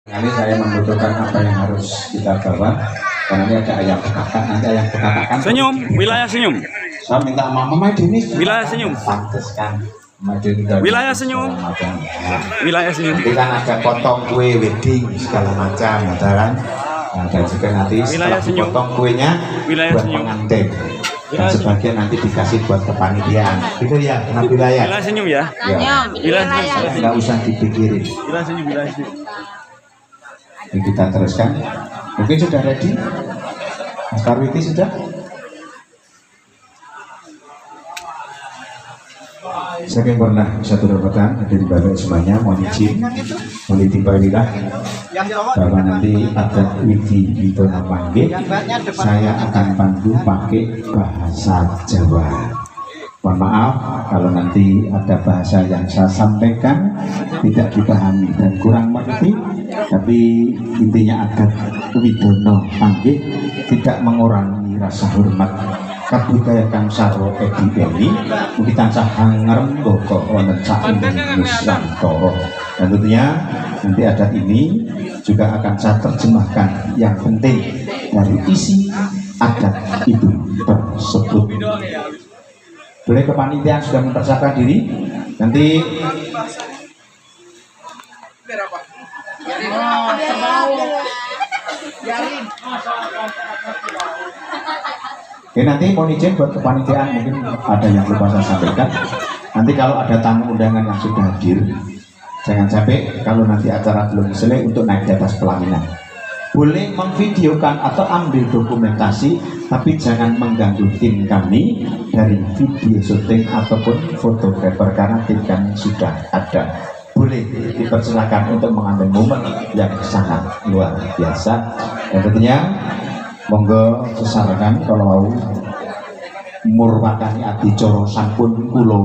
Kali saya membutuhkan apa yang harus kita bawa, karena ini ada ayam bekakak, nanti ayam bekakak. Senyum, wilayah senyum. Saya minta mama ini wilayah senyum. Pantes kan. Wilayah senyum. Wilayah senyum. Nanti kan ada potong kue wedding segala macam, kan? Nah, dan juga nanti wilayah senyum. Potong kuenya wilayah buat senyum. pengantin. Dan sebagian nanti dikasih buat kepanitiaan. Gitu ya, kenapa wilayah? Wilayah senyum ya. Wilayah senyum. Nggak usah dipikirin. Wilayah senyum, wilayah senyum. Kita teruskan. Mungkin sudah ready? Mas Parwiti sudah? Saya pernah satu rebutan ada di balik semuanya, mohon izin, mohon ditimpalilah bahwa nanti adat Widi Widono Panggih saya akan pandu pakai bahasa Jawa. Mohon maaf kalau nanti ada bahasa yang saya sampaikan tidak dipahami dan kurang mengerti, tapi intinya adat Widono Panggih tidak mengurangi rasa hormat kabudayan sarwa edi ini mungkin tansah hangerem boko wonten saking nusantara. Dan tentunya nanti adat ini juga akan saya terjemahkan yang penting dari isi adat itu tersebut. Boleh kepanitiaan sudah mempersiapkan diri nanti. Oke, nanti mohon izin buat kepanitiaan, mungkin ada yang lupa saya sampaikan. Nanti kalau ada tamu undangan yang sudah hadir, jangan capek kalau nanti acara belum selesai untuk naik di atas pelaminan. Boleh memvideokan atau ambil dokumentasi, tapi jangan mengganggu tim kami dari video syuting ataupun fotografer karena tim kami sudah ada. Boleh dipersilakan untuk mengambil momen yang sangat luar biasa. Dan tentunya monggo sesarengan kalau murwakani adicara sampun kula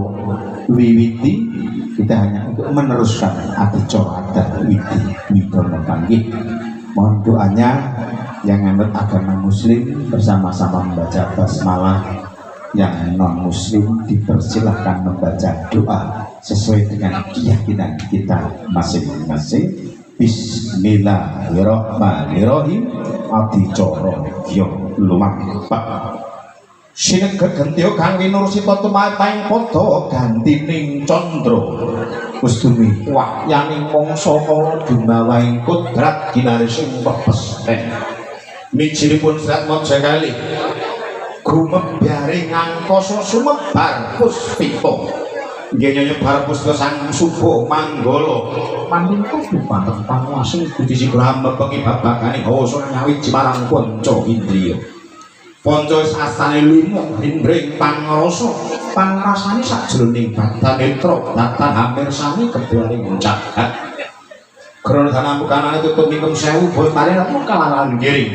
wiwiti, kita hanya untuk meneruskan adicara adat Widi Widono Panggih. Mohon doanya yang anut agama muslim bersama-sama membaca basmalah, yang non muslim dipersilahkan membaca doa sesuai dengan keyakinan kita masing-masing. Bismillahirrahmanirrahim. Adicara yo lumampah sineget gentya kang winursita tumapaing padha gantining candra ustumi wahyaning mangsa kala dumawaing kodrat ginarising pepesen mijilipun serat moja kalih gumebyaring angkasa sumebar puspita nggih nyebar puspita sang subuh manggala manungsa dumateng panguwasing Gusti Sigraham mepengi babakane basa nyawiji marang panca indriya. Panca sastane limo hindring pangrasa, pangrasane sajroning badan netra, datan hampir sami kebaring cagat. Krana danamukanane tutup minum 1000 bol paring kalaran ngiring.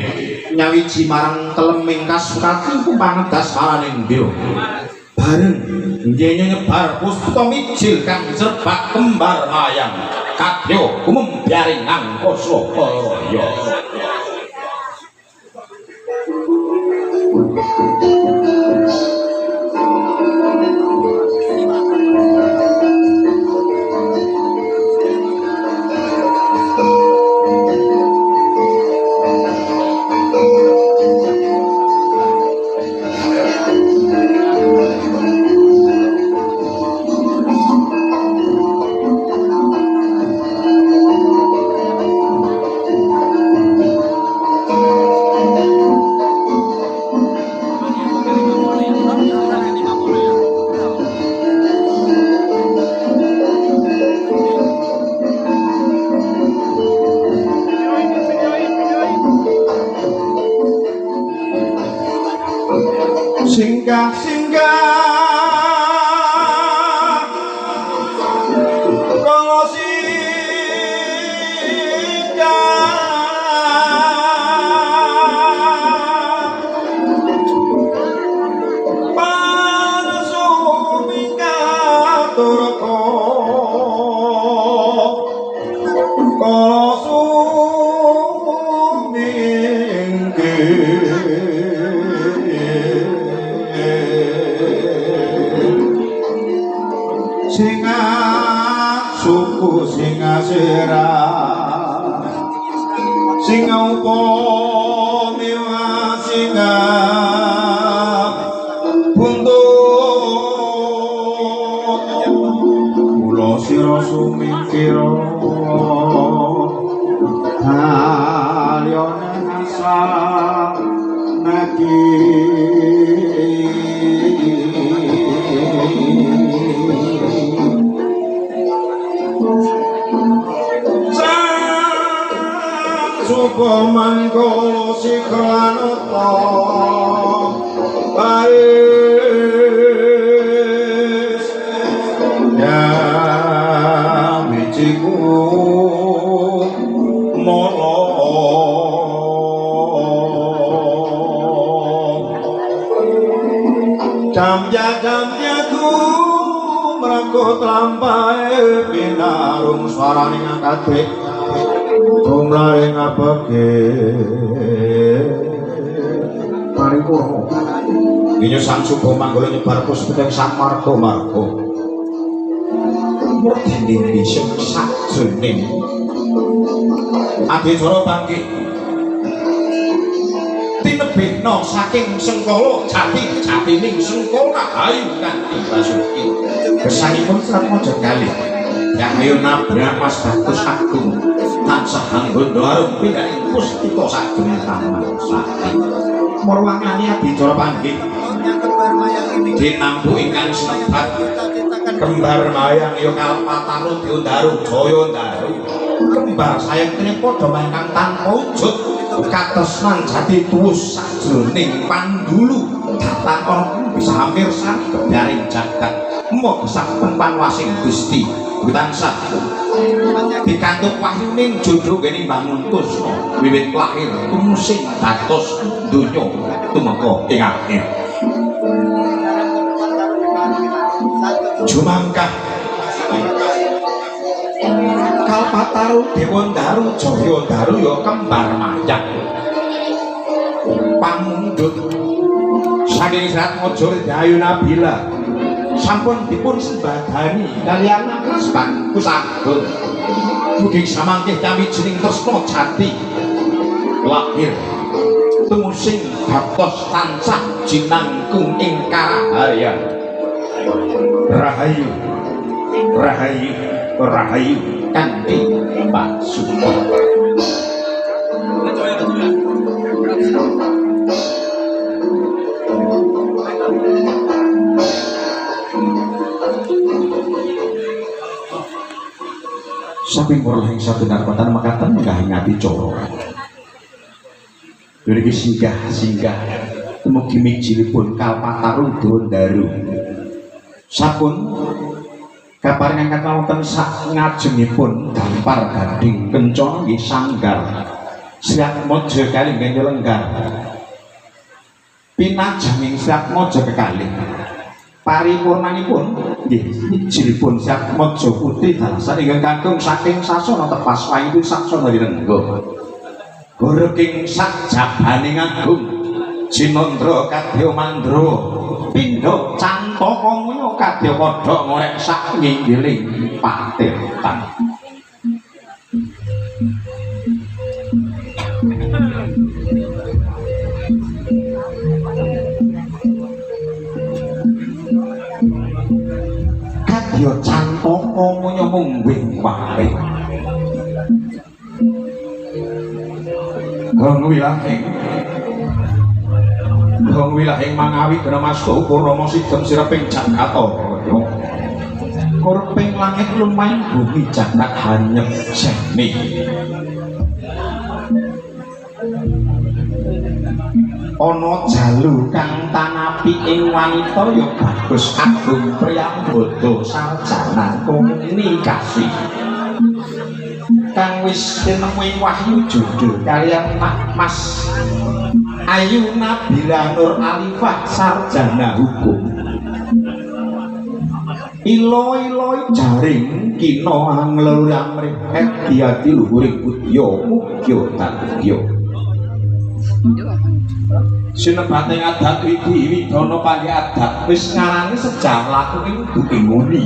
Nyawiji marang teleming kasukati panedas maraning ndira. Bareng nggih nyebar puspita mijil kang jerbak kembar mayang kadya gumembyaring angkasa raya. singa upama singa buntut kula sira sumikira halyane asa naki Sukoman kolo sikranata Paris Ya biciku molo Jamja-jamjaku merakut lampai Pinarung suarane ngakadrik Tumlae ngapake paripurna Dinyo sang subuh manggala nyebar puspeteng sang marga-marga murdine bisa sajroning adicara bangkit tinebihna saking sengkala jati-jatining sengkala ayu kanthi basuki kesanipun Ratmaja kalih Yahayu nabrak mas bagus agung tansah anggondo arum pindaning puspita sajroning taman sari marwangane adicara panggih dinampu ingkang senebat kembar mayang ya kalpataru diundaru jaya ndaru kembar sayang kene padha ingkang tanpa wujud katresnan jati tuwus sajroning pandulu datang ana bisa hampir sami kedaring jagat moga sampun panwasing Gusti tansah dikantuk wahyuning jodoh geni bangun tusna wiwit lahir tumusing dados donya tumeka ing akhir jumangkah kalpataru dewandaru jaya daru ya kembar mayang pamundhut saking Ratmaja Yayu Nabila sampun dipun sembadani kaliyan Mas Bagus Agung mugi samangkih kawijining tresna jati lahir tumusing dados tansah jinangkung ing karaharyan rahayu rahayu rahayu kanthi pasuta samping peroleh satu darpatan makatan menggahingati coro dari singgah temugi mijilipun kalpataru daru sapun kapar ngangkat wonten sak ngajengipun gampar gading kencana nggih sanggar Ratmaja kalih nggih lenggar pinajenging Ratmaja kekalih paripurnanipun nggih mijilipun Ratmaja putri dalasan ingkang kakung saking sasana tepas wayu saksana rirengga goreking sak jabaning agung Jinandra kadya mandra pindha cantaka muya kadya padha ngorek sak nginggiling patirtan kadya cantaka muya mungging wae Hong wilahing mangawi Gramasta Purama Sigem sireping Jakarta kurping langit lumayan bumi jagat hanyep seni ana jalu kang tanapi ing wanita ya Bagus Agung Priyambada sarjana komunikasi kang wis tinemui wahyu jodoh kaliyan Mas Ayu Nabila Nur Alifah sarjana hukum ilo-ilo jaring kina anglur amrih diati luhuring budya mugya tadya sinebating adat widi widana panggih adat wis ngarani sejarah laku ing duking muni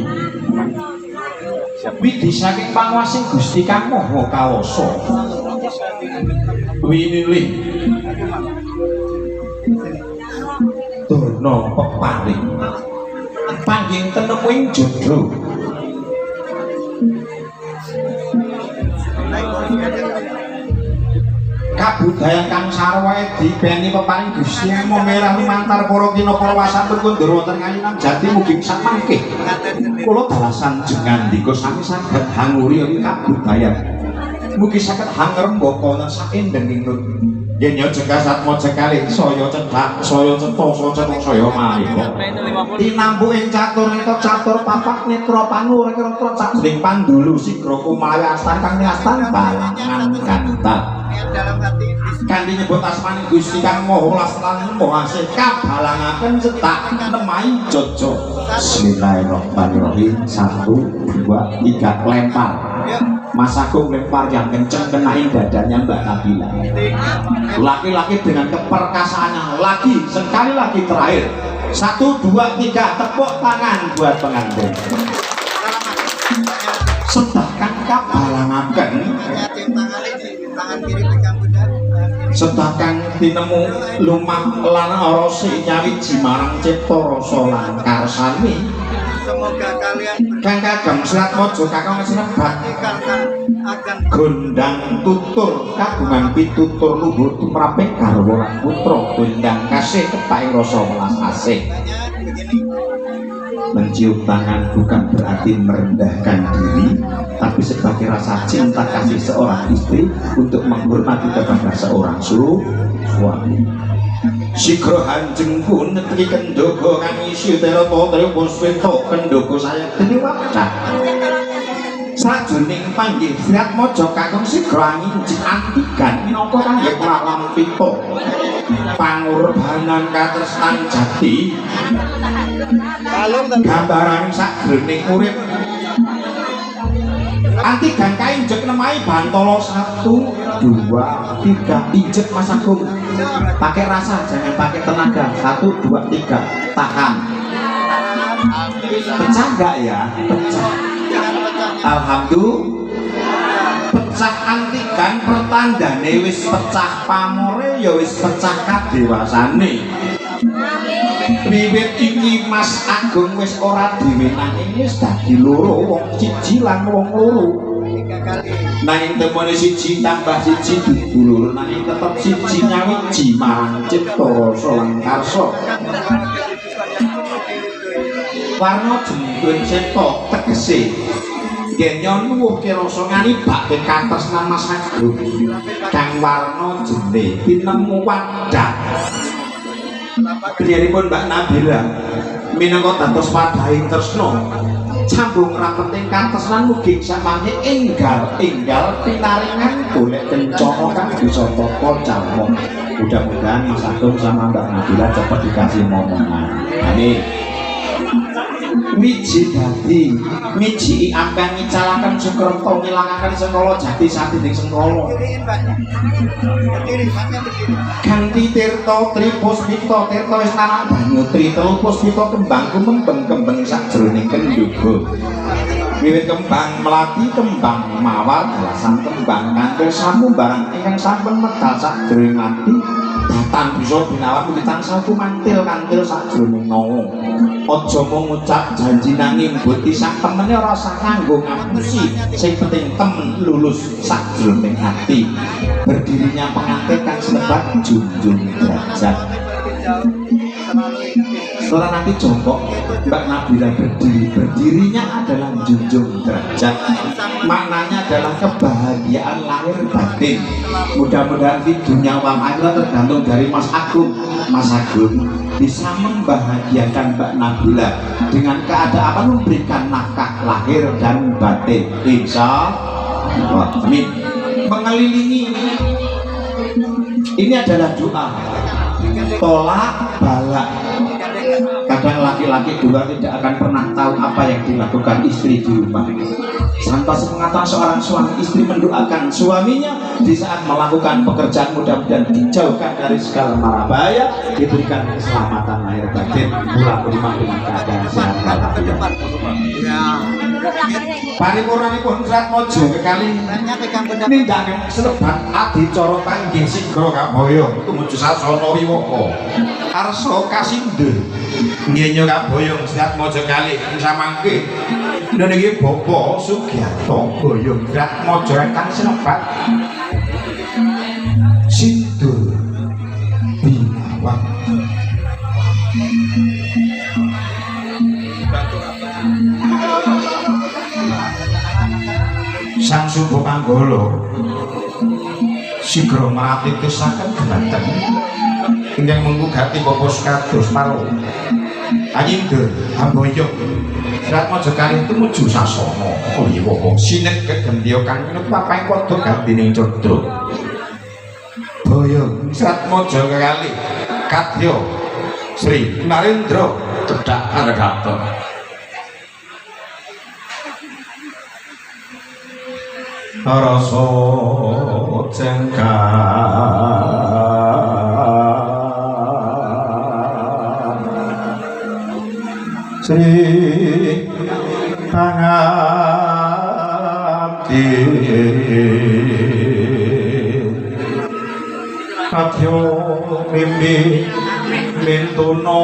widi saking panguwasing Gusti Kang Maha Kawasa winilih durna peparing panggih teneming jodho kabudayan kang sarwae dipeni peparing Gusti memerah lumantar para kinapa wasantun kundur wonten ngayunan jati mugi sak mangke kula dalasan jengandika sami saged hanguri ing kabudayan mugi saged hangrembaka saendenging nur yen ya jegas atmaja kalih saya cedhak saya cetha saya malika tinambu ing catur neta catur papak netra panur kira-kira sajroning pandulu sigra kumaya astan kang astan balangan kantat kanthi nyebut asmaning Gusti Kang Maha Welas lan Maha Asih kabalangaken cetak nemahi jojo. Bismillahirrahmanirrahim. 1 2 3 lempar. Mas Agung lempar yang kenceng kenain dadanya Mbak Nabila. Laki-laki dengan keperkasaannya lagi sekali lagi terakhir. 1 2 3 tepuk tangan buat pengantin. Sedangkan kabalangaken sedangkan tinemu lumah lan arose nyawiji marang cipta rasa lan karsani semoga kalian kang kagem serat mojo kakang sinebat gondang tutur kagungan pitutur luhur tumraping garwa lan putra gondang kasih kepaing rasa welas asih. Mencium tangan bukan berarti merendahkan diri, tapi sebagai rasa cinta kasih seorang istri untuk menghormati kepada seorang suami. Sigra hanjeng pun netri kendogo kang isi terata tripun sweta kendogo saya dewata. Sajroning panggih Sri Atmaja kakung sigra nginjik antikan minangka kangge pralam pita. Pangorbanan katresnan jati. Gambaran sajroning urip antikan kainjek nemahi bantala 1 2 3 injek Mas Agung pakai rasa jangan pakai tenaga 1 2 3 tahan pecah enggak ya pecah alhamdulillah pecah antikan pertandane wis pecah pamore ya wis pecah kadewasane. Wiwit iki Mas Agung wis ora diwenangi wis dadi loro wong siji lan wong loro. Nanging temune siji tambah siji dudu loro nanging tetep siji nyawiji marang cipta rasa lan karsa. Warna jengking cipta tegese yen nyuwuhke rasa nganibake katresnan Mas Agung kang warna jene tinemu wadah. Priyaripun Mbak Nabila minangka dados wadhahing tresna sambung rapeting katresnan mugi samangke enggal pinaringan golek kencana kang bisa tata carma. Mudah-mudahan Mas Agung sama Mbak Nabila cepat dikasih momongan. Amin. Wiji dadi miji ampen ngicalaken Sukerto ngilangaken Sengkala jati satining Sengkala ganti tirta tripuspita tirta wis nanak banyu tri telu puspita kembang kumembeng sajroning kendoga wiwit kembang melati kembang mawar dalasan kembang kanthi samu barang ingkang sampun medal sajroning mati datan bisa binawan mugi tansah kumantil kantil sajroning nawa. Aja mung ngucap janji nanging mbuti sak temene ora usah nganggo ngapusi sing penting temen lulus sajroning ati. Berdirinya pengantin kang senebat junjung derajat. Setelah nanti jongkok Mbak Nabila berdirinya adalah junjung derajat. Maknanya adalah kebahagiaan lahir batin. Mudah-mudahan di dunia wal akhirat tergantung dari Mas Agung. Mas Agung bisa membahagiakan Mbak Nabila dengan keadaan memberikan nafkah lahir dan batin. Insya Allah. Amin. Mengelilingi ini adalah doa tolak balak. Kadang laki-laki dua tidak akan pernah tahu apa yang dilakukan istri di rumah. Sampai sepengetahuan seorang suami istri mendoakan suaminya di saat melakukan pekerjaan mudah-mudahan dijauhkan dari segala mara bahaya, diberikan keselamatan lahir batin, pulang rumah dengan keadaan sehat walafiat. Paripurnanipun Ratmaja kekalih nindakaken selebat adicara panggih sigra kaboyong tumuju sasana wiwaka arsa kasindha nggenya kaboyong Ratmaja kalih samangke niki Bapak Sugiarto boyong Ratmaja kang selebat Sindur Binawang Sang Subo Panggala sigra maratisaken dhumateng ingkang menggugati Bapak kados palu Anyindur Amboyong Ratmaja kalih tumuju sasana wiwaka sinegek gendya kang minut papang padha gantining codro Boyong Ratmaja kalih kadya Sri Narendra Cedhak Argata rasa cengkak Sri pangabdi kadya mimpi mintuna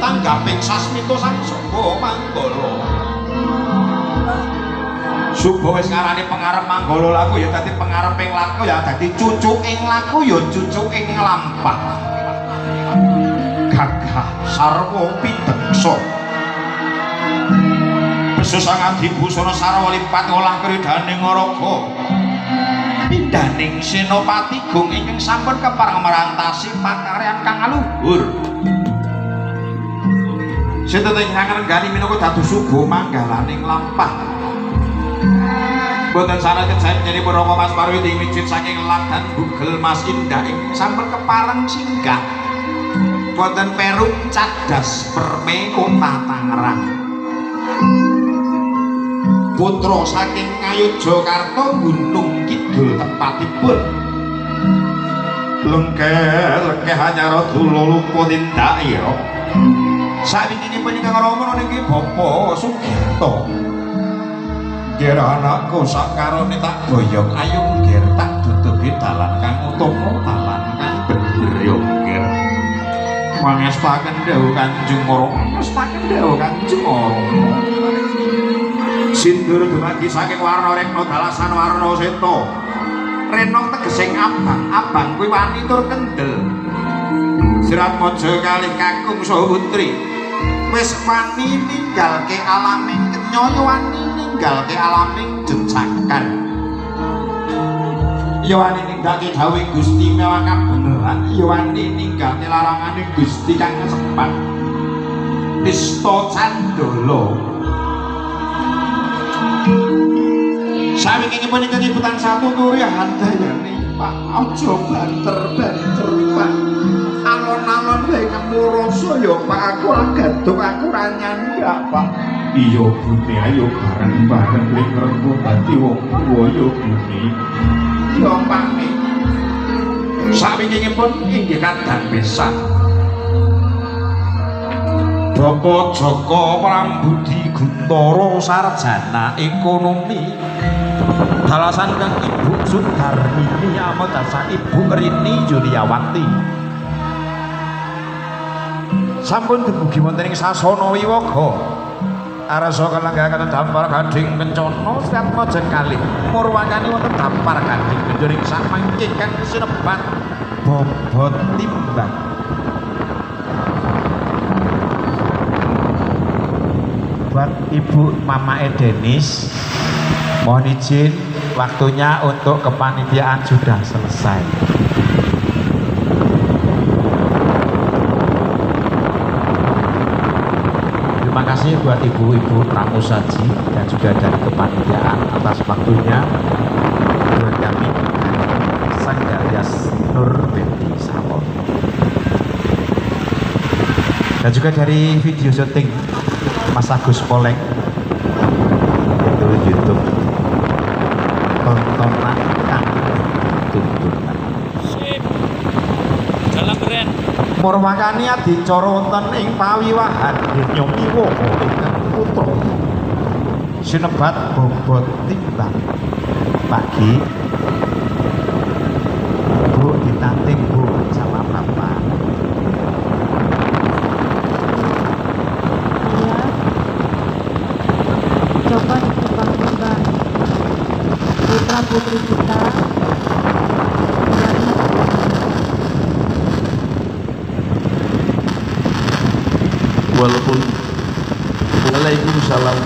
tanggaping sasmita Sang Subo Manggala Subo wis ngarani pengarep Manggala laku ya dadi pengareping laku ya dadi cucuking laku ya cucuking lampah gagah sarwa pideksa Besu sang adibusana sarwa lipat ngolah kridhaning ngaraga pindhaning senopati gung ingkang sampun kepareng marantasi pakaryan kang aluhur seteteng hangen gali minangka dados Subo manggalaning lampah boten sanajan saenipun Rama Mas Parwiti mijit saking Langgan Bugel Mas Indah ingkang sampun kepareng singgah boten perung cadas perme kota Tangerang putra saking Ngayogyakarta Gunung Kidul tepatipun lengkeh hanyara dula lupa tindakira sawijinipun ingkang rama niki Bapak Sugiarto nggih anakku sakarone tak boyong ayo nggih tak duduhi dalan kang utama dalan kang bener yo nggih mangestaken dawuh Kanjeng Rama mangestaken dawuh Kanjeng Rama sindur dumadi saking warna rekna dalasan warna seta renong tegesing abang abang kuwi wani tur kendel Ratmaja kalih kakung saha putri wis wani ninggalke alaming kenyaya wani ninggalke alaming jenjakan ya wani ninggalke dawuh Gusti mewah kabeneran ya wani ninggalke larangane Gusti kang sepat Nista Candala sawingipun ingkang nyebutan satu nuri handayane Pak aja banter-banter Pak alon-alon wae ngemurasa ya Pak aku gaduk aku ra nyandak Pak iya Bune ayo bareng-bareng ning renggo dadi wong tuwa ya Bune ya Pak sawingipun inggih kadang besan Bapak Joko Prambudi Guntara sarjana ekonomi dalasan kang Ibu Sudarmini amadasa Ibu Rini Yuliawati sampun dumugi wonten ing sasana wiwaga arasa kalenggahaken dampar gading kencana Ratmaja kalih murwakani wonten dampar gading genjoring samangke kang sinebat bobot timbang buat Ibu Mama Denis, mohon izin waktunya untuk kepanitiaan sudah selesai. Terima kasih buat ibu-ibu pramusaji dan juga dari kepanitiaan atas waktunya buat kami Sang Darias Nur Binti Sawon. Dan juga dari video syuting Mas Agus Poleng itu YouTube tontonan kang tuntunan. Sip. Jalan keren. Murwakani adicara wonten ing pawiwahan Denya Kiwoho ingkang putra sinebat bobot timbang pagi Bu ditanting Bu sama Bapak. Iya, coba ditimbang-timbang putra putri kita. Walaupun Waalaikumsalam.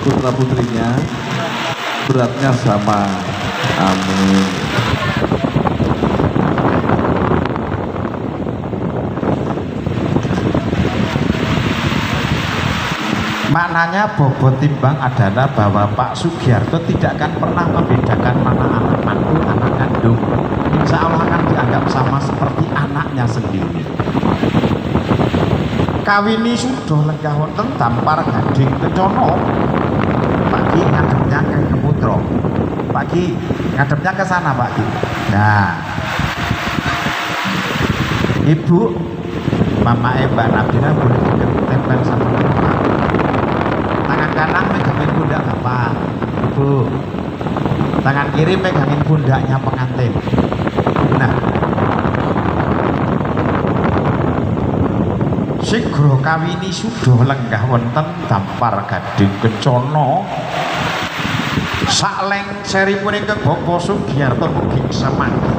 Putra putrinya beratnya sama. Amin. Maknanya bobot timbang adalah bahwa Pak Sugiarto tidak akan pernah membedakan mana anak mantu, anak kandung. Insya Allah akan dianggap sama seperti anaknya sendiri. Kawini sudah lenggah wonten Dampar Gading Kencana. Pagi ngadepnya ke Keputro. Pagi ngadepnya ke sana Pak Ki. Nah, Ibu Mama Mbak Nabila boleh ditempel sama Bapak. Tangan kanan megangin pundak Bapak, Ibu. Tangan kiri megangin pundaknya pengantin. Nah, Sigro kawini sudah lenggah wonten Dampar Gading Kencana. Sakleng seripun ingkang Bapak Sugiarto mugi semanggi.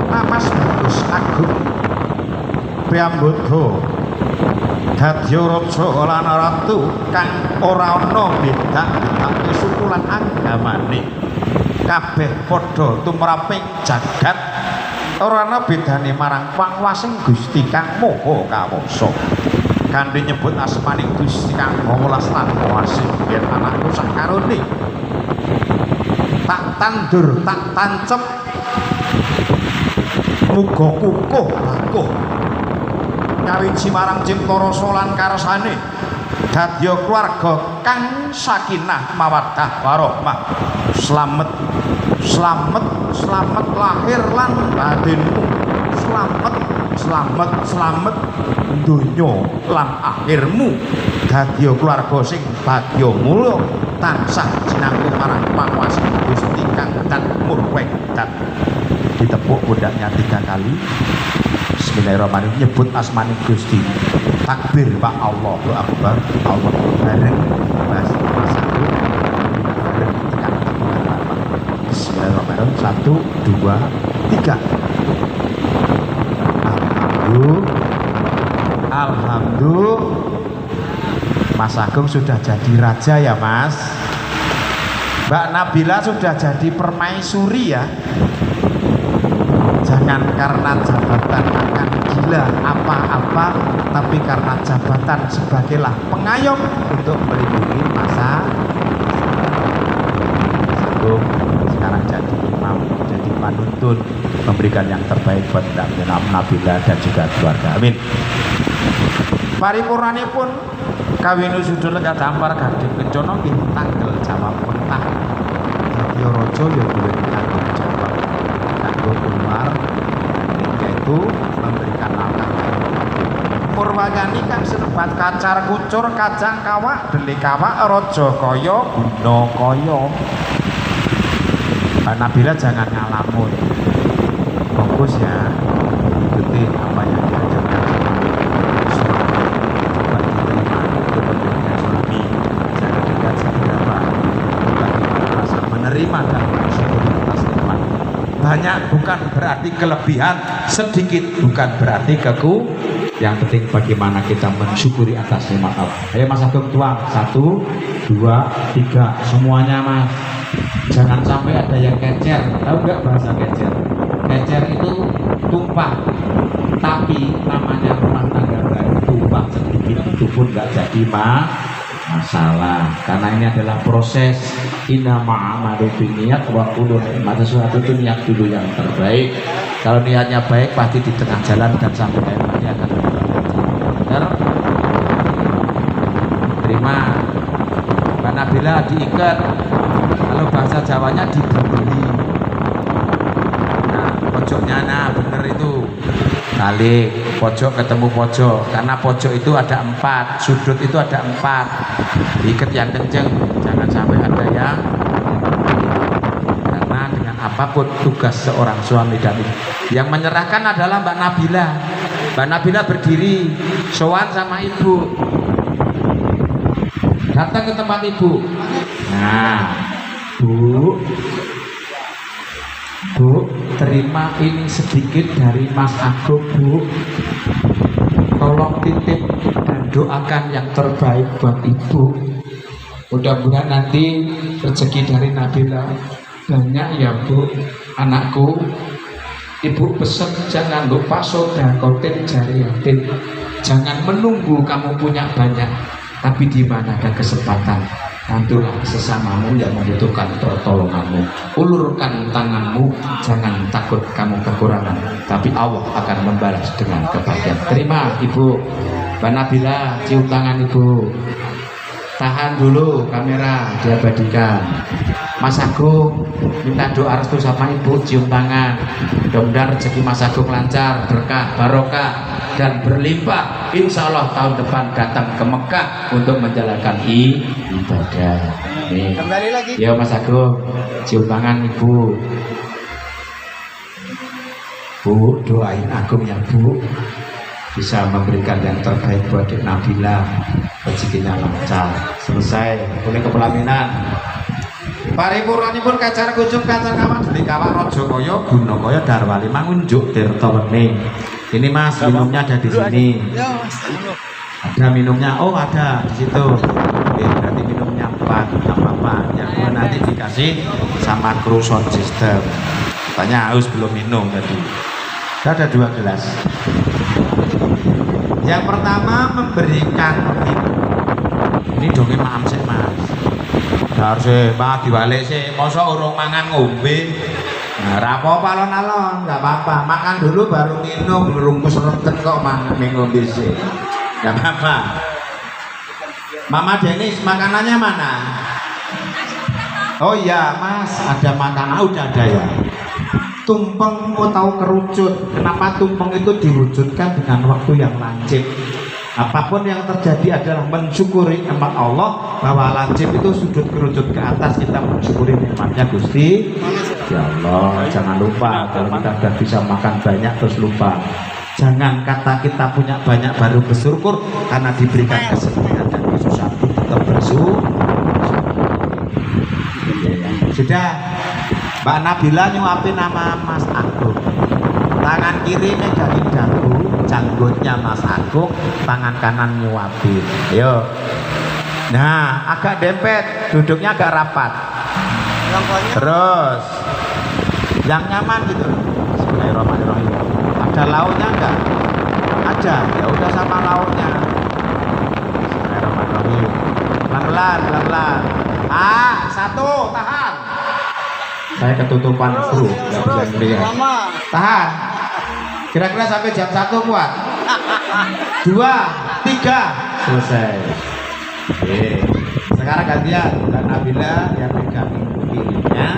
Namas Bagus Agung Priambodo dadi raja lan ratu kang ora ana beda-bedane suku lan agamane. Kabeh padha tumraping jagat, ora ana bedane marang pangwasing Gusti kang Maha Kawasa. Kanthi nyebut asmaning Gusti kang Mawelas lan Kuwasa, yen anakku sakarone tak tandur tak tancep, muga kukuh lakuh kawiji marang cipta rasa lan karsane dadya keluarga kang sakinah mawaddah warahmah. Slamet slamet slamet lahir lan batinmu, slamet slamet slamet donya lan akhirmu, dadya keluarga sing bagya mulya tansah sinangku marang pangwasing Gusti kang dan murwedat. Ditepuk pundaknya 3 kali. Bismillahirrahmanirrahim, nyebut asmaning Gusti. Takbir Pak, Allahu Akbar. Allah bareng Mas Satu bareng tekan Bismillahirrahmanirrahim. 1, 2, 3. Alhamdulillah. Mas Agung sudah jadi raja ya Mas. Mbak Nabila sudah jadi permaisuri ya. Jangan karena jabatan akan gila apa-apa, tapi karena jabatan sebagailah pengayom untuk melindungi masa sebelum sekarang jadi imam, jadi panuntun, memberikan yang terbaik buat Mbak Nabila dan juga keluarga. Amin. Paripurnane pun kawin sudah lenggah Dampar Gading Kencana nggih tanggal jawab petang. Dadi raja ya boleh tanggung jawab. Kanggo Umar yaitu memberikan langkah Purwayani kang senebat kacar kucur kacang kawak delik kawak raja kaya guna kaya. Mbak Nabila jangan ngalamun, fokus ya, ikuti apa yang diajarkan suami, coba diterima itu pentingnya suami. Jangan dilihat seberapa, bukan rasa menerima dan bersyukur atas nikmat. Banyak bukan berarti kelebihan, sedikit bukan berarti keku. Yang penting bagaimana kita mensyukuri atas nikmat Allah. Ayo Mas Agung tuang 1, 2, 3 semuanya Mas. Jangan sampai ada yang kecer. Tahu nggak bahasa kecer? Kecer itu tumpah. Tapi namanya rumah tangga baru tumpah sedikit itu pun nggak jadi masalah. Karena ini adalah proses inna ma'amalu biniyat wa kullu nikmat. Sesuatu itu niat dulu yang terbaik. Kalau niatnya baik pasti di tengah jalan dan sampai akhir nanti akan benar. Terima. Mbak Nabila diikat. Kalau bahasa Jawanya dibeli. Nah, pojoknya nah bener itu. Kali pojok ketemu pojok, karena pojok itu ada 4, sudut itu ada 4. Diikat yang kenceng, jangan sampai ada yang. Karena dengan apapun tugas seorang suami dan ibu, yang menyerahkan adalah Mbak Nabila. Mbak Nabila berdiri, sowan sama ibu, datang ke tempat ibu. Nah, Bu, terima ini sedikit dari Mas Agung, Bu. Tolong titip dan doakan yang terbaik buat Ibu. Mudah-mudahan nanti rezeki dari Nabila banyak ya, Bu. Anakku, Ibu pesen jangan lupa sodakotin jariyatin. Jangan menunggu kamu punya banyak, tapi di mana ada kesempatan, bantulah sesamamu yang membutuhkan pertolonganmu. Ulurkan tanganmu, jangan takut kamu kekurangan, tapi Allah akan membalas dengan kebahagiaan. Terima Ibu. Mbak Nabila, cium tangan Ibu. Tahan dulu kamera, diabadikan. Mas Agung minta doa restu sama Ibu, cium tangan. Mudah-mudahan rezeki Mas Agung lancar, berkah, barokah, dan berlimpah. Insya Allah tahun depan datang ke Mekah untuk menjalankan ibadah. Nih. Kembali lagi. Ya Mas Agung, cium tangan Ibu. Bu, doain Agung ya Bu, bisa memberikan yang terbaik buat Nabila, rezekinya lancar. Selesai, boleh kepelaminan. Paripurnanipun kacar kunjung kacar kawan dari kawak Raja Kaya Guna Kaya Darwali Mangunjuk Tirta Wening. Ini Mas, minumnya ada di sini. Ada minumnya, oh ada di situ. Oke, berarti minumnya 4, nggak apa-apa. Yang dua nanti dikasih sama kru sound system. Katanya haus belum minum tadi. Ada 2 gelas. Yang pertama memberikan ini dongeng maam sih Mas. Harus Pak diwalik sih, masa urung mangan ngombe. Nah, rapopo alon-alon, nggak apa-apa. Makan dulu baru minum, ngerungkus renten kok mangan ngombe sih. Nggak apa-apa. Mama Denis, makanannya mana? Oh iya Mas, ada makanan, udah ada ya. Tumpeng mau tahu kerucut. Kenapa tumpeng itu diwujudkan dengan waktu yang lancip? Apapun yang terjadi adalah mensyukuri nikmat Allah, bahwa lancip itu sudut kerucut ke atas, kita mensyukuri nikmatnya Gusti ya Allah. Jangan lupa kalau kita sudah bisa makan banyak terus lupa. Jangan kata kita punya banyak baru bersyukur, karena diberikan kesempatan dan kesusahan tetap bersyukur. Sudah, Mbak Nabila nyuapin nama Mas Agung. Tangan kiri megangin dagu, janggutnya Mas Agung, tangan kanan nyuapin. Ayo. Nah, agak dempet, duduknya agak rapat. Terus yang nyaman gitu. Bismillahirrahmanirrahim. Ada lauknya enggak? Ada. Ya udah sama lauknya. Bismillahirrahmanirrahim. Pelan-pelan, pelan-pelan. 1, tahan. Saya ketutupan kru, nggak bisa melihat. Tahan. Kira-kira sampai jam 1 kuat. 2, 3, selesai. Oke. Sekarang gantian, Mbak Nabila yang pegang piringnya,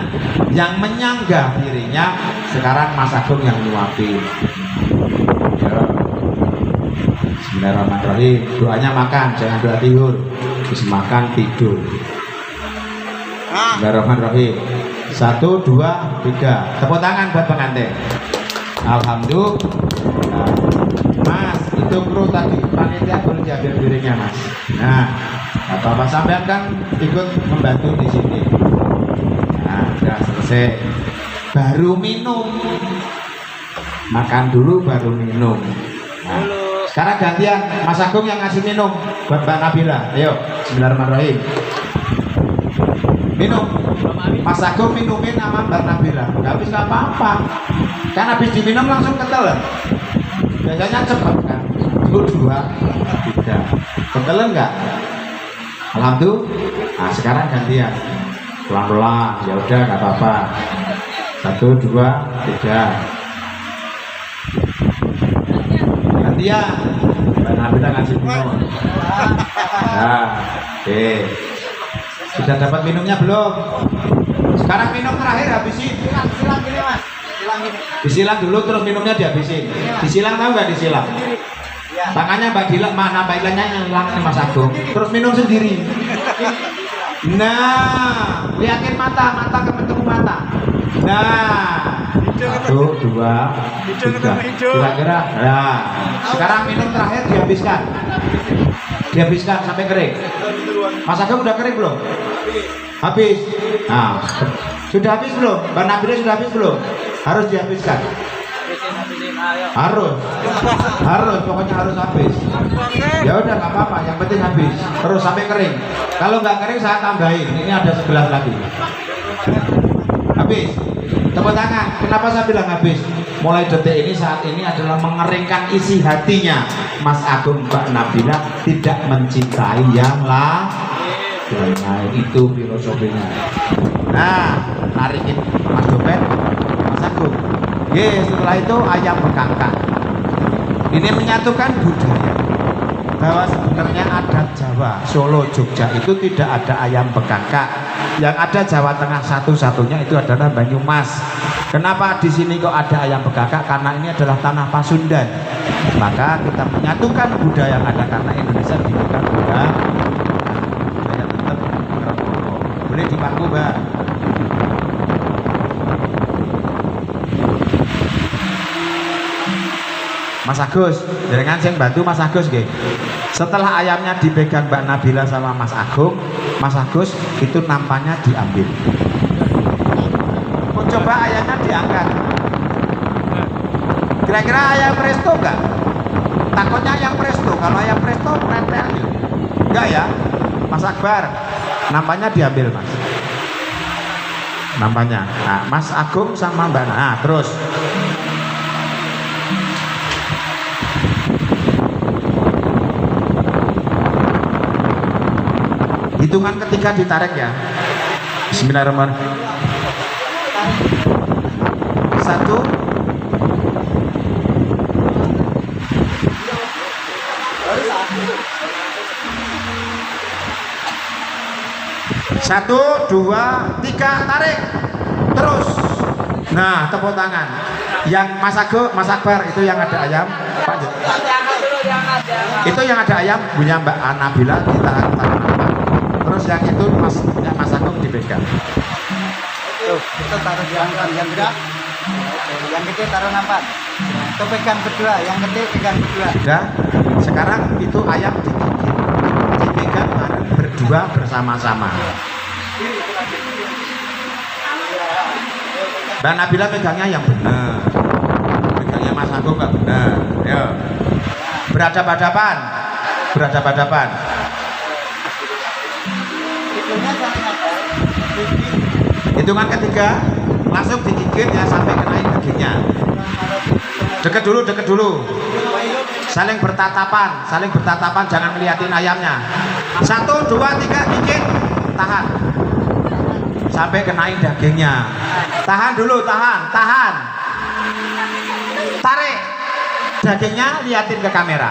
yang menyangga piringnya. Sekarang Mas Agung yang nyuapin. Bismillahirrahmanirrahim. Doanya makan, jangan doa tidur. Terus makan tidur. Bismillahirrahmanirrahim. 1, 2, 3. Tepuk tangan buat pengantin. Alhamdulillah. Mas, itu kru tadi panitia belum diambil piringnya Mas. Nah, Bapak sampean kan ikut membantu di sini. Nah, sudah selesai. Baru minum. Makan dulu baru minum. Nah, sekarang gantian Mas Agung yang ngasih minum buat Mbak Nabila. Ayo, bismillahirrahmanirrahim. Minum. Mas Agung minumin sama Mbak Nabila. Gak habis gak apa-apa. Kan habis diminum langsung ketelan. Biasanya cepat kan. 1, 2, 3. Ketelan nggak? Alhamdulillah. Nah, sekarang gantian. Pelan-pelan. Ya udah nggak apa-apa. 1, 2, 3. Gantian. Mbak Nabila ngasih minum. Nah, oke. Sudah dapat minumnya belum? Sekarang minum terakhir habisin. Silang gini mas, silang gini. Disilang dulu terus minumnya dihabisin. Disilang tahu nggak disilang? Ya. Tangannya Mbak Dila, mana Mbak Ilanya nyelang Mas Agung. Terus minum sendiri. Nah, liatin mata ketemu mata. Nah, 1, 2, 3. Kira-kira. Nah, sekarang minum terakhir dihabiskan. Dihabiskan sampai kering. Mas Agung udah kering belum? Habis. Nah, sudah habis belum? Mbak Nabila sudah habis belum? Harus dihabiskan. Harus, pokoknya harus habis. Ya udah nggak apa-apa, yang penting habis. Terus sampai kering. Kalau nggak kering saya tambahin. Ini ada 11 lagi. Habis. Tepuk tangan. Kenapa saya bilang habis? Mulai detik ini, saat ini adalah mengeringkan isi hatinya Mas Agung Mbak Nabila, tidak mencintai yang lain. Nah, itu filosofinya. Nah, tarikin Mas Dompet, Mas Agung. Setelah itu ayam bekangkang. Ini menyatukan budaya bahwa sebenarnya adat Jawa, Solo, Jogja itu tidak ada ayam bekangkak. Yang ada Jawa Tengah satu-satunya itu adalah Banyumas. Kenapa di sini kok ada ayam bekakak? Karena ini adalah tanah Pasundan. Maka kita menyatukan budaya yang ada karena Indonesia dibuka budaya tetap boleh dipangku, Mbak. Mas Agus, jaringan sing bantu Mas Agus nggih. Setelah ayamnya dipegang Mbak Nabila sama Mas Agung, Mas Agus itu nampaknya diambil. Coba ayamnya diangkat. Kira-kira ayam presto enggak? Takutnya ayam presto. Kalau ayam presto nempel. Enggak ya? Mas Akbar, nampaknya diambil, Mas. Nampaknya. Nah, Mas Agung sama Mbak. Nah, terus. Hitungan ketiga ditarik ya. Bismillahirrahmanirrahim. 1, 2, 3, tarik terus. Nah, tepuk tangan. Yang Mas Agung, Mas Akbar itu yang ada ayam. Pak, itu yang ada ayam punya Mbak Nabila ditarik. Terus yang itu Mas Agung dipegang. Tuh, itu taruh di angkat yang gede. Yang gede taruh nampak. Itu pegang berdua, yang gede pegang berdua. Udah. Sekarang itu ayam dipegang bareng berdua bersama-sama. Mbak Nabila pegangnya yang benar. Pegangnya Mas Agung nggak benar. Yo. Berhadapan-hadapan. Berhadapan-hadapan. Hitungan ketiga langsung digigit ya sampai kenain dagingnya. Deket dulu. Saling bertatapan, jangan ngeliatin ayamnya. 1, 2, 3 gigit, tahan. Sampai kenain dagingnya. Tahan dulu, tahan. Tarik dagingnya, liatin ke kamera.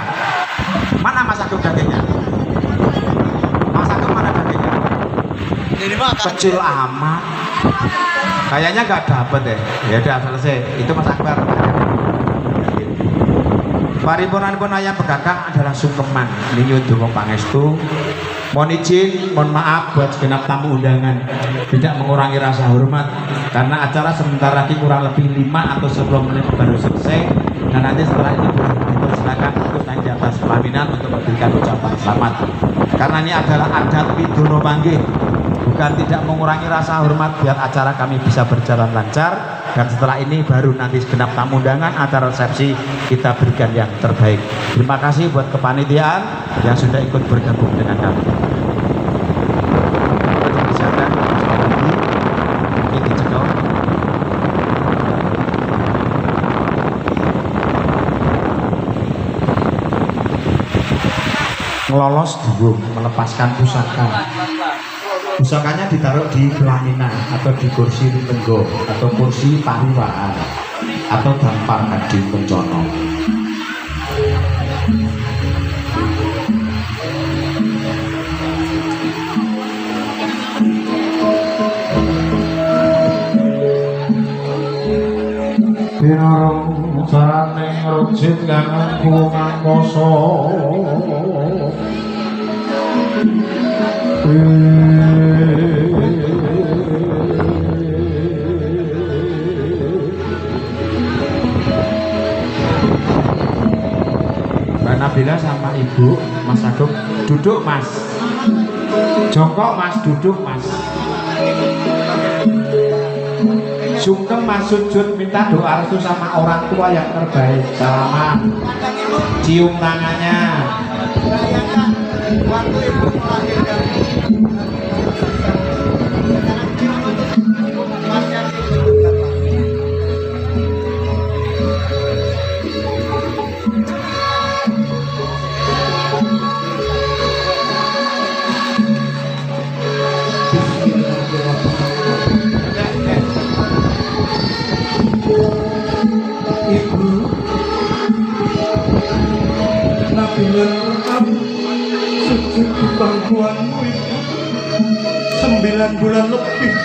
Mana Mas Agung dagingnya? Mas Agung mana dagingnya? Kecil amat. Kayaknya nggak dapet deh. Ya udah selesai. Itu Mas Akbar. Paripurnanipun ayam bekakak adalah sungkeman nyuwun donga pangestu. Mohon izin, mohon maaf buat segenap tamu undangan tidak mengurangi rasa hormat karena acara sebentar lagi kurang lebih 5 atau 10 menit baru selesai dan nanti setelah itu dipersilakan ikut naik di atas pelaminan untuk memberikan ucapan selamat. Karena ini adalah adat Widono Panggih, bukan tidak mengurangi rasa hormat biar acara kami bisa berjalan lancar. Dan setelah ini baru nanti segenap tamu undangan acara resepsi kita berikan yang terbaik. Terima kasih buat kepanitiaan yang sudah ikut bergabung dengan kami. Silakan, mungkin dicekal. Ngelolos dulu melepaskan pusaka. Pusakanya ditaruh di pelaminan atau di kursi tenggo atau kursi pariwaan atau dampar hadi kencono. Pinarang carane ngrujit kang kuwang koso. Mbak Nabila sama Ibu Mas Agung duduk Mas, jongkok Mas, duduk Mas, sungkem Mas, sujud minta doa restu sama orang tua yang terbaik. Salaman, cium tangannya. Waktu ibu melahirkan Ibu Nabila kamu sujud di pangkuanmu itu 9 bulan lebih.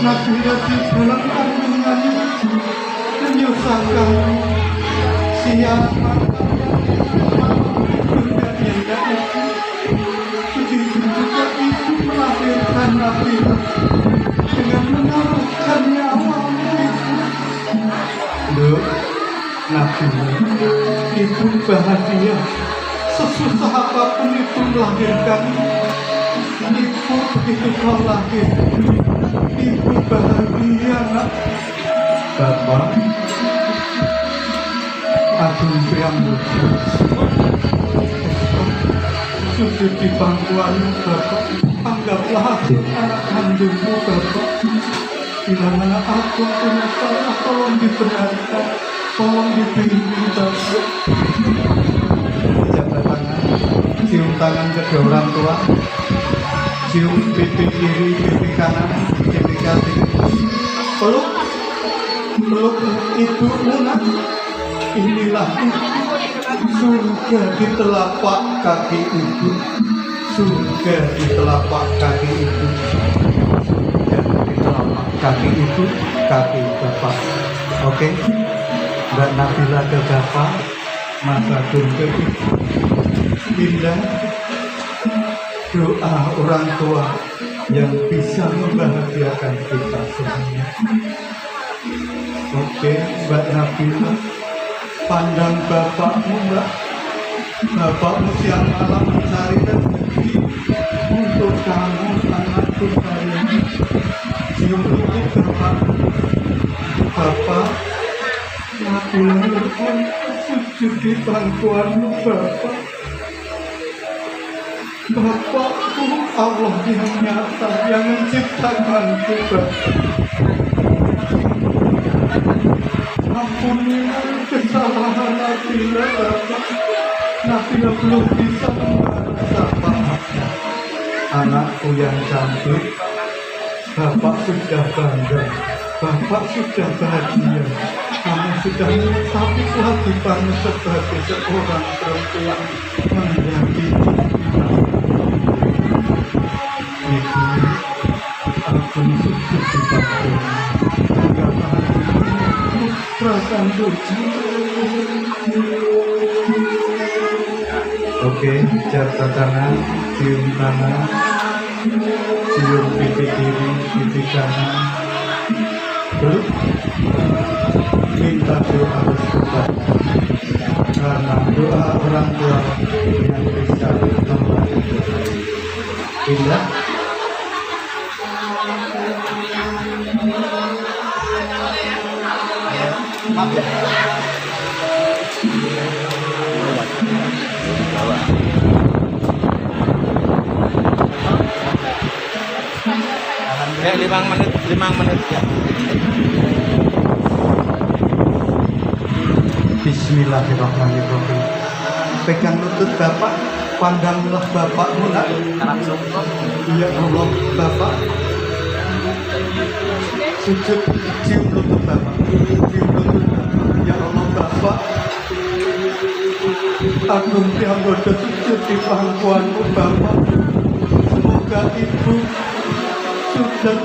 Nabila di dalam kandungan menyusahkan siapa bunda yang itu. Begitu juga ibu melahirkan Nabila dengan menaruhkan nyawamu itu. Loh, Nabila, ibu bahagia. Sesusah apapun itu melahirkan, ibu begitu kau lahir, ibu bahagia nak. Bapak, Agung Priambodo, sujud di pangkuanmu Bapak. Anggaplah aku anak kandungmu Bapak. Bila mana aku punya salah, tolong dibenarkan, tolong dibimbing Bapak. Jabat tangan, cium tangan kedua orang tua, cium pipi kiri, pipi kanan, pipi kaki, peluk ibumu nak. Inilah surga di telapak kaki ibu, surga di telapak kaki ibu, surga di telapak kaki ibu, kaki bapak. Oke, Mbak Nabila ke bapak, Mas Agung ke ibu. Bila doa orang tua yang bisa membahagiakan kita semuanya. Oke, Mbak Nabila, pandang bapakmu Mbak. Bapakmu siang malam mencari rezeki untuk kamu, anakku sayang. Cium lutut bapak. Bapak, Nabila pun sujud di pangkuanmu Bapak. Bapakku Allah yang nyata, yang menciptakanku Bapak. Ampunilah kesalahan Nabila Bapak. Nabila belum bisa membalas apa-apa. Anakku yang cantik, Bapak sudah bangga, Bapak sudah bahagia. Kamu sudah tapi kewajibanmu sebagai seorang perempuan menjadi ibu. Aku sujud di bangkumu. Perasaan suci. Oke, jabat tangan, cium tangan, cium pipi kiri, pipi kanan. Peluk, minta doa restu karena doa orang tua yang bisa membuat indah. Ya 5 menit ya. Bismillahirrahmanirrahim. Pegang lutut Bapak, pandanglah Bapakmu nak. Ya Allah Bapak. Sujud, cium lutut Bapak. Cium lutut Bapak. Ya Allah Bapak. Agung Tianggoda sujud di pangkuanmu Bapak. Semoga Ibu sudah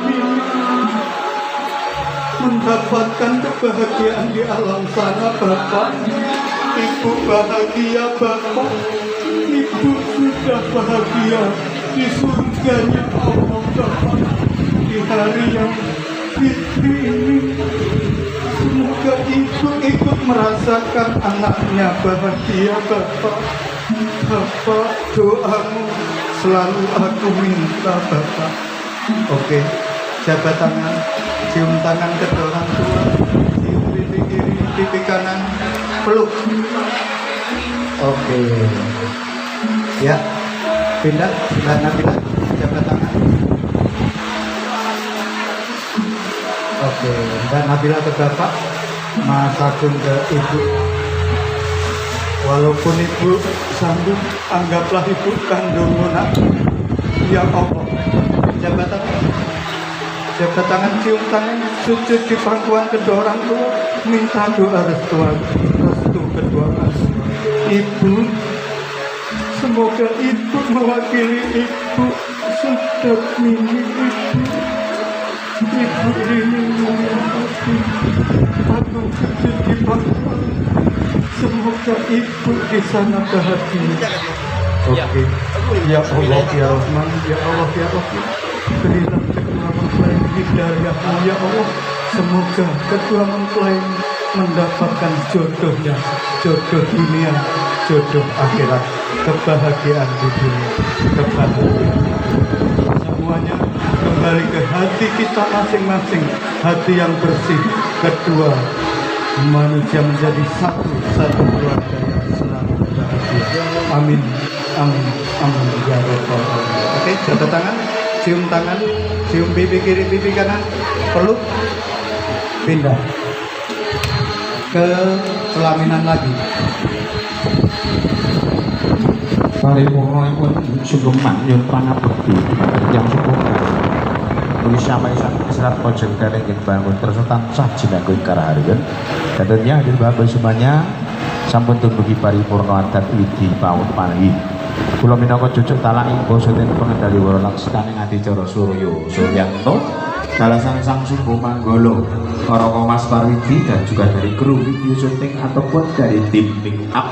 mendapatkan kebahagiaan di alam sana Bapak. Ibu bahagia Bapak. Ibu sudah bahagia di surganya Allah Bapak. Di hari yang fitri ini, semoga Ibu ikut merasakan anaknya bahagia Bapak. Bapak, doamu selalu aku minta Bapak. Oke, jabat tangan, cium tangan kedua orang tua, cium pipi kiri, pipi kanan, peluk. Oke, ya, pindah, sebelah Nabila, jabat tangan. Oke, Mbak Nabila ke Bapak, Mas Agung ke Ibu. Walaupun Ibu sanggup, anggaplah Ibu kandungmu nak. Ya Allah. Jabat tangan, cium tangan, sujud di pangkuan kedua orang tua, minta doa restu kedua orang tua. Ibu, semoga Ibu mewakili Ibu sudah Ibu dilindungi hati. Aku sujud di pangkuan, semoga Ibu di sana bahagia. Oke. Ya Allah ya Rahman, ya Allah ya Rahim. Berilah kedua mempelai hidayahmu ya Allah. Semoga kedua mempelai mendapatkan jodohnya, jodoh dunia, jodoh akhirat, kebahagiaan di dunia, kebahagiaan. Semuanya kembali ke hati kita masing-masing, hati yang bersih. Kedua manusia menjadi satu keluarga yang selalu bahagia. Amin, amin, amin ya Rabbal alamin. Oke, jabat tangan, cium pipi kiri, pipi kanan, peluk, pindah ke pelaminan lagi. Paripurna pun sugeman nyun prangabekti yang sempurna. Bagi sampai serat pojok dari yang bangun terus tansah jinanggo karaharyan. Katanya hadir bapak semuanya sampun tumugi paripurna adat widi paut panggih. Kula minangka cucuk talangi basa den pengendali wara laksane Adicara Surya Suryanto, Dalasan Sang Sumbu Manggala, para Mas Parwidi dan juga dari kru video syuting ataupun dari tim make up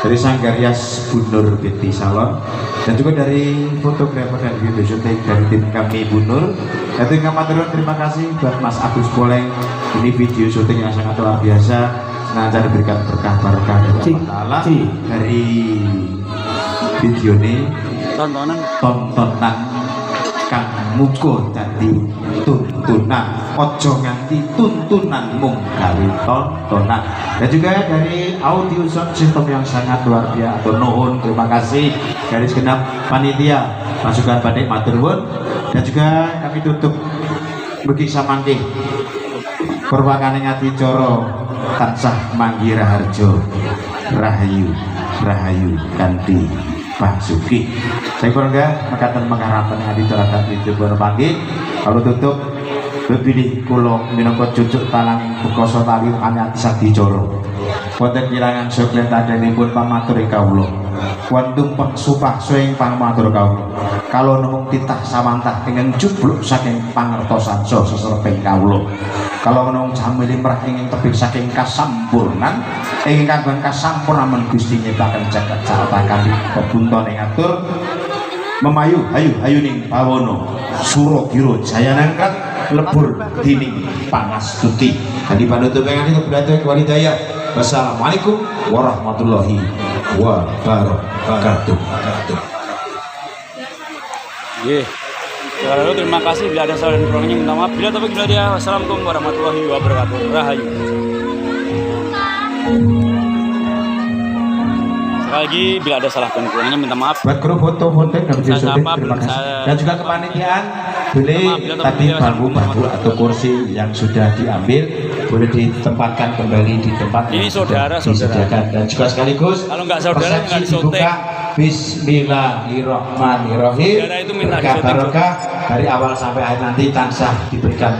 dari Sanggarias Bunur binti Salon dan juga dari fotografer dan video syuting dari tim kami Bunur. Dan terima kasih buat Mas Agus Poleng, ini video syuting yang sangat luar biasa, sengaja diberikan berkah barokah dari Allah Ta'ala dari video ini tontonan kang muga dadi tuntunan, ojo nganti tuntunan mung gawe tontonan. Dan juga dari audio sound system yang sangat luar biasa, nuhun terima kasih dari segenap panitia pasukan Batik matur nuwun. Dan juga kami tutup mugi samangke purwakaning adicara tansah manggi raharja rahayu rahayu kanthi pasuki. Saya kurangga mekaten mengharapkan adicara kami itu berpanggil. Kalau tutup bepilih kulo minangka cucuk talanging bukoso tali kami atis adicara. Wonten kirangan soglen tandhanipun pamatur kawula. Wonten supah suing pamatur kawula. Kalau nemung titah samantah ingkang jubluk saking pangertosan saha sesereping kawula. Kalau menung jamili merah ingin tebih saking kasampurnan ingin kagungan kasampurnamen Gusti nyebaken jagat caratakan pebunton ing atur memayu hayu ning bawana Suragira Jayanangkat lebur dining pangastuti. Adi panutup ingkang keberatan walidaya. Wassalamualaikum warahmatullahi wabarakatuh. Lalu terima kasih bila ada salah dan kurangnya minta maaf. Bila tapi bila dia wassalamualaikum warahmatullahi wabarakatuh. Rahayu. Sekali lagi bila ada salah dan kurangnya minta maaf. Buat kru foto-foto yang Saya syuting, sapa, terima kasih. saya- Dan juga kepanitiaan boleh Maaf, bila tadi terlalu bangku-bangku atau kursi yang sudah diambil boleh ditempatkan kembali di tempat Ini yang sudah saudara-saudara. disediakan. Dan juga sekaligus Kalau nggak saudara, resepsi nggak disyuting. dibuka. Bismillahirrahmanirrahim. Saudara itu minta Berkah disyuting, barokah dari awal sampai akhir nanti tansah diberikan